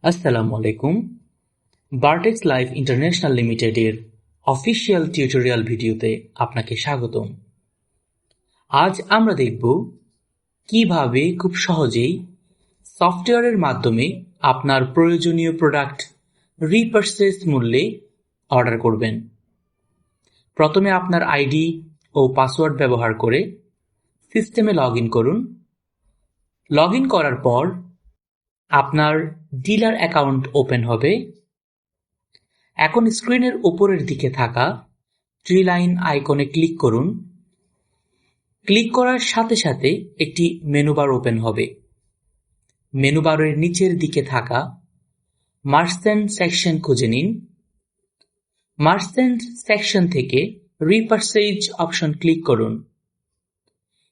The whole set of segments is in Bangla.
আসসালামু আলাইকুম। বার্টেক্স লাইফ ইন্টারন্যাশনাল লিমিটেডের অফিসিয়াল টিউটোরিয়াল ভিডিওতে আপনাকে স্বাগতম। আজ আমরা দেখব কিভাবে খুব সহজেই সফটওয়্যারের মাধ্যমে আপনার প্রয়োজনীয় প্রোডাক্ট রিপারচেজ মূল্যে অর্ডার করবেন। প্রথমে আপনার আইডি ও পাসওয়ার্ড ব্যবহার করে সিস্টেমে লগ ইন করুন। লগ ইন করার পর আপনার ডিলার অ্যাকাউন্ট ওপেন হবে। এখন স্ক্রিনের উপরের দিকে থাকা 3 লাইন আইকনে ক্লিক করুন। ক্লিক করার সাথে সাথে একটি মেনু বার ওপেন হবে। মেনু বারের নিচের দিকে থাকা মার্চেন্ট সেকশন খুঁজে নিন। মার্চেন্ট সেকশন থেকে রিপারচেজ অপশন ক্লিক করুন।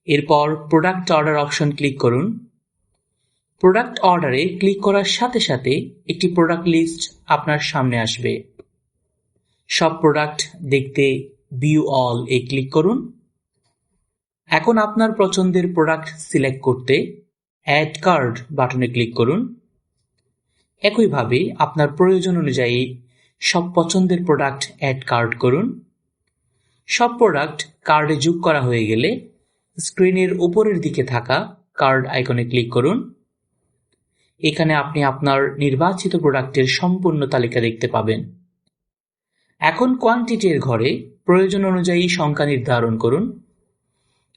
এরপর প্রোডাক্ট অর্ডার অপশন ক্লিক করুন। প্রোডাক্ট অর্ডারে ক্লিক করার সাথে সাথে একটি প্রোডাক্ট লিস্ট আপনার সামনে আসবে। সব প্রোডাক্ট দেখতে ভিউ অল এ ক্লিক করুন। এখন আপনার পছন্দের প্রোডাক্ট সিলেক্ট করতে অ্যাড কার্ড বাটনে ক্লিক করুন। একইভাবে আপনার প্রয়োজন অনুযায়ী সব পছন্দের প্রোডাক্ট অ্যাড কার্ড করুন। সব প্রোডাক্ট কার্ডে যোগ করা হয়ে গেলে স্ক্রিনের উপরের দিকে থাকা কার্ড আইকনে ক্লিক করুন। এখানে আপনি আপনার নির্বাচিত প্রোডাক্টের সম্পূর্ণ তালিকা দেখতে পাবেন। এখন কোয়ান্টিটির ঘরে প্রয়োজন অনুযায়ী সংখ্যা নির্ধারণ করুন।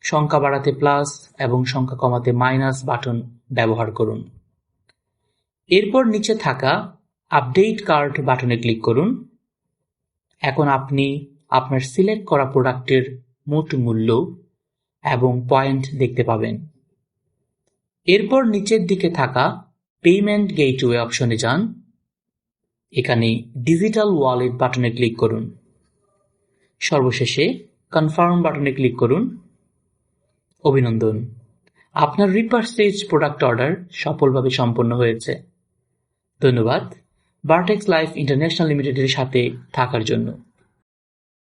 সংখ্যা বাড়াতে প্লাস এবং সংখ্যা কমাতে মাইনাস বাটন ব্যবহার করুন। এরপর নিচে থাকা আপডেট কার্ট বাটনে ক্লিক করুন। এখন আপনি আপনার সিলেক্ট করা প্রোডাক্টের মোট মূল্য এবং পয়েন্ট দেখতে পাবেন। এরপর নিচের দিকে থাকা পেমেন্ট গেটওয়ে অপশনে যান। এখানে ডিজিটাল ওয়ালেট বাটনে ক্লিক করুন। সর্বশেষে কনফার্ম বাটনে ক্লিক করুন। অভিনন্দন, আপনার রিপারচেজ প্রোডাক্ট অর্ডার সফলভাবে সম্পন্ন হয়েছে। ধন্যবাদ বার্টেক্স লাইফ ইন্টারন্যাশনাল লিমিটেডের সাথে থাকার জন্য।